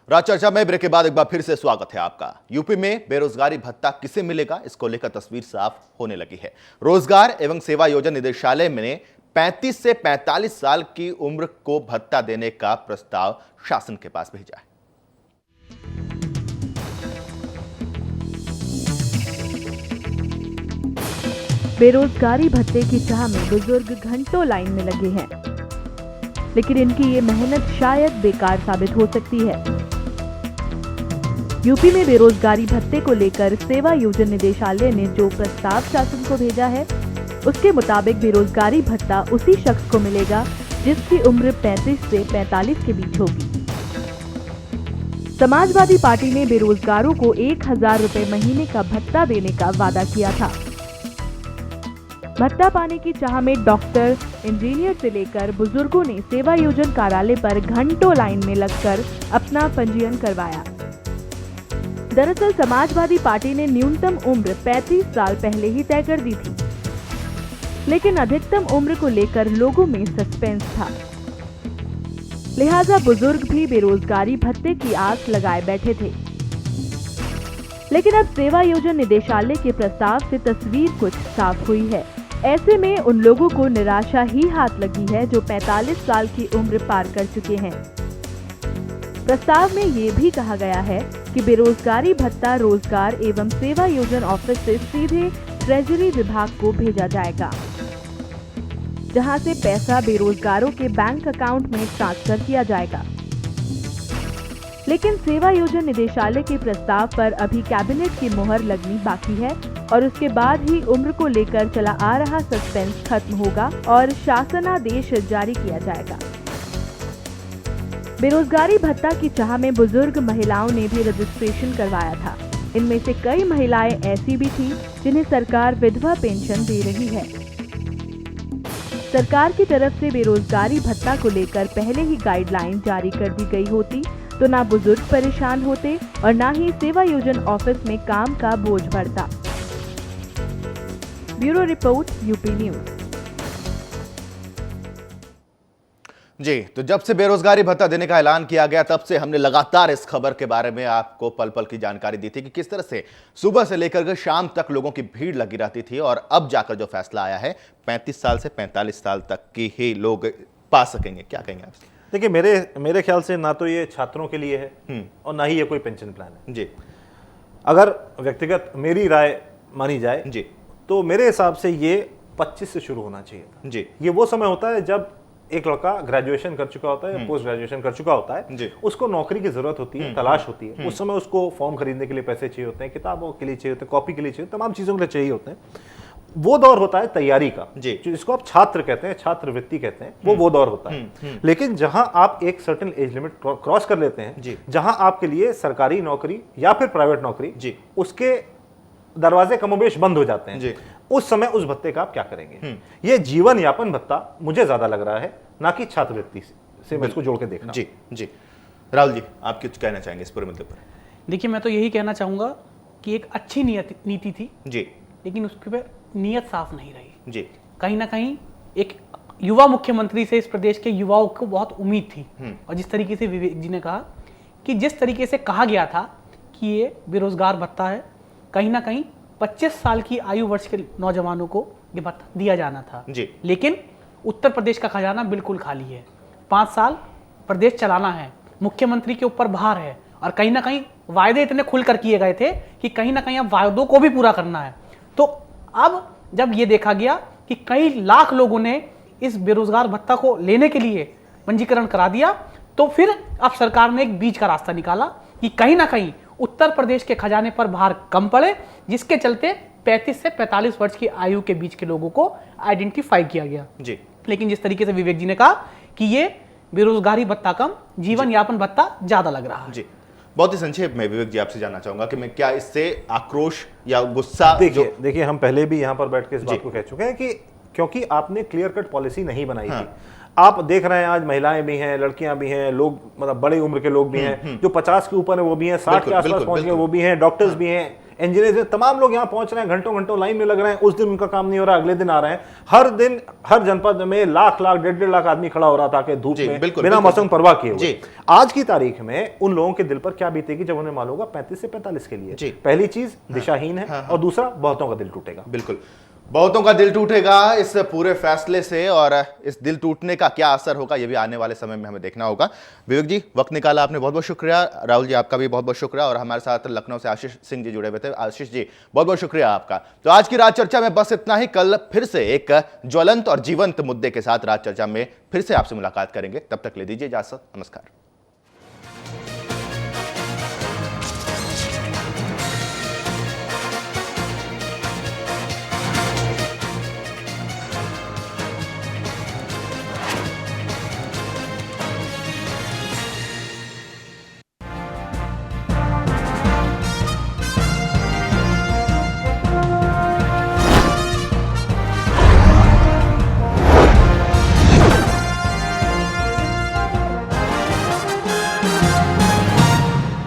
राज चर्चा में ब्रेक के बाद एक बार फिर से स्वागत है आपका। यूपी में बेरोजगारी भत्ता किसे मिलेगा, इसको लेकर तस्वीर साफ होने लगी है। रोजगार एवं सेवा योजना निदेशालय ने 35 से 45 साल की उम्र को भत्ता देने का प्रस्ताव शासन के पास भेजा है। बेरोजगारी भत्ते की चाह में बुजुर्ग घंटों लाइन में लगे हैं, लेकिन इनकी ये मेहनत शायद बेकार साबित हो सकती है। यूपी में बेरोजगारी भत्ते को लेकर सेवा योजना निदेशालय ने जो प्रस्ताव शासन को भेजा है, उसके मुताबिक बेरोजगारी भत्ता उसी शख्स को मिलेगा जिसकी उम्र 35 से 45 के बीच होगी। समाजवादी पार्टी ने बेरोजगारों को 1000 रुपए महीने का भत्ता देने का वादा किया था। भत्ता पाने की चाह में डॉक्टर, इंजीनियर से लेकर बुजुर्गों ने सेवा योजना कार्यालय पर घंटों लाइन में लगकर अपना पंजीयन करवाया। दरअसल समाजवादी पार्टी ने न्यूनतम उम्र 35 साल पहले ही तय कर दी थी, लेकिन अधिकतम उम्र को लेकर लोगों में सस्पेंस था। लिहाजा बुजुर्ग भी बेरोजगारी भत्ते की आस लगाए बैठे थे। लेकिन अब सेवा योजना निदेशालय के प्रस्ताव से तस्वीर कुछ साफ हुई है। ऐसे में उन लोगों को निराशा ही हाथ लगी है जो 45 साल की उम्र पार कर चुके हैं। प्रस्ताव में ये भी कहा गया है कि बेरोजगारी भत्ता रोजगार एवं सेवा योजना ऑफिस से सीधे ट्रेजरी विभाग को भेजा जाएगा, जहां से पैसा बेरोजगारों के बैंक अकाउंट में ट्रांसफर किया जाएगा। लेकिन सेवा योजना निदेशालय के प्रस्ताव पर अभी कैबिनेट की मुहर लगनी बाकी है और उसके बाद ही उम्र को लेकर चला आ रहा सस्पेंस खत्म होगा और शासनादेश जारी किया जाएगा। बेरोजगारी भत्ता की चाह में बुजुर्ग महिलाओं ने भी रजिस्ट्रेशन करवाया था। इनमें से कई महिलाएं ऐसी भी थी जिन्हें सरकार विधवा पेंशन दे रही है। सरकार की तरफ से बेरोजगारी भत्ता को लेकर पहले ही गाइडलाइन जारी कर दी गई होती तो ना बुजुर्ग परेशान होते और ना ही सेवा योजना ऑफिस में काम का बोझ बढ़ता। Bureau report, UP news. जी, तो जब से बेरोजगारी भत्ता देने का ऐलान किया गया तब से हमने लगातार इस खबर के बारे में आपको पल पल की जानकारी दी थी कि किस तरह से सुबह से लेकर के शाम तक लोगों की भीड़ लगी रहती थी और अब जाकर जो फैसला आया है 35 साल से 45 साल तक की ही लोग पा सकेंगे। क्या कहेंगे आप? देखिए, मेरे ख्याल से ना तो ये छात्रों के लिए है और ना ही ये कोई पेंशन प्लान है। जी, अगर व्यक्तिगत मेरी राय मानी जाए जी, तो मेरे हिसाब से ये 25 से शुरू होना चाहिए था। जी, ये वो समय होता है जब एक लड़का ग्रेजुएशन कर चुका होता है या पोस्ट ग्रेजुएशन कर चुका होता है, उसको नौकरी की जरूरत होती है, तलाश होती है। उस समय उसको फॉर्म खरीदने के लिए पैसे चाहिए होते हैं, किताबों के लिए चाहिए होते हैं, कॉपी के लिए चाहिए, तमाम चीजों के लिए चाहिए होते हैं। वो दौर होता है तैयारी का, जिसको आप छात्र कहते हैं, छात्रवृत्ति कहते हैं, वो दौर होता है। लेकिन जहां आप एक सर्टेन एज लिमिट क्रॉस कर लेते हैं, जहां आपके लिए सरकारी नौकरी या फिर प्राइवेट नौकरी, उसके दरवाजे कमोबेश बंद हो जाते हैं, उस समय उस भत्ते का आप क्या करेंगे? ये जीवन यापन भत्ता मुझे ज्यादा लग रहा है, ना कि छात्रवृत्ति से मैं इसको जोड़ के देखना। जी, जी। राहुल जी, आप कुछ कहना चाहेंगे इस पूरे मुद्दे पर? देखिए, मैं तो यही कहना चाहूंगा कि एक अच्छी नीति थी जी, लेकिन उसके पे नियत साफ नहीं रही। जी, कहीं ना कहीं एक युवा मुख्यमंत्री से इस प्रदेश के युवाओं को बहुत उम्मीद थी और जिस तरीके से विवेक जी ने कहा कि जिस तरीके से कहा गया था कि ये बेरोजगार भत्ता है, कहीं ना कहीं 25 साल की आयु वर्ष के नौजवानों को ये भत्ता दिया जाना था। जी। लेकिन उत्तर प्रदेश का खजाना बिल्कुल खाली है। 5 साल प्रदेश चलाना है, मुख्यमंत्री के ऊपर भार है और कहीं ना कहीं वायदे इतने खुलकर किए गए थे कि कहीं ना कहीं अब वायदों को भी पूरा करना है। तो अब जब ये देखा गया कि कई लाख लोगों ने इस बेरोजगार भत्ता को लेने के लिए पंजीकरण करा दिया, तो फिर अब सरकार ने एक बीच का रास्ता निकाला कि कहीं ना कहीं उत्तर प्रदेश के खजाने पर भार कम पड़े, जिसके चलते 35 से 45 वर्ष की आयु के बीच के लोगों को आइडेंटिफाई किया गया। जी। लेकिन जिस तरीके से विवेक जी ने कहा कि ये बेरोजगारी भत्ता कम, जीवन यापन भत्ता ज्यादा लग रहा है। जी, बहुत ही संक्षेप में विवेक जी आपसे जानना चाहूंगा कि मैं क्या इससे आक्रोश या गुस्सा? देखिए, हम पहले भी यहाँ पर बैठ के इस बात को कह चुके हैं कि क्योंकि आपने क्लियर कट पॉलिसी नहीं बनाई थी, आप देख रहे हैं आज महिलाएं भी हैं, लड़कियां भी हैं, लोग मतलब बड़ी उम्र के लोग भी हैं, जो 50 के ऊपर है वो भी हैं, 60 के आसपास पहुंच गए वो भी हैं, डॉक्टर्स भी हैं, इंजीनियर्स, तमाम लोग यहाँ पहुंच रहे हैं, घंटों घंटों लाइन में लग रहे हैं। उस दिन उनका काम नहीं हो रहा, अगले दिन आ रहे हैं। हर दिन हर जनपद में लाख लाख 1.5 लाख आदमी खड़ा हो रहा था कि धूप में बिना मौसम परवाह किए हुए। आज की तारीख में उन लोगों के दिल पर क्या बीतेगी जब उन्हें मालूम होगा 35 से 45 के लिए। पहली चीज दिशाहीन है, और दूसरा बहुतों का दिल टूटेगा। बिल्कुल, बहुतों का दिल टूटेगा इस पूरे फैसले से, और इस दिल टूटने का क्या असर होगा ये भी आने वाले समय में हमें देखना होगा। विवेक जी, वक्त निकाला आपने, बहुत बहुत शुक्रिया। राहुल जी, आपका भी बहुत बहुत शुक्रिया। और हमारे साथ लखनऊ से आशीष सिंह जी जुड़े हुए थे। आशीष जी, बहुत बहुत शुक्रिया आपका। तो आज की रात चर्चा में बस इतना ही। कल फिर से एक ज्वलंत और जीवंत मुद्दे के साथ रात चर्चा में फिर से आपसे मुलाकात करेंगे। तब तक ले दीजिए इजाजत। नमस्कार।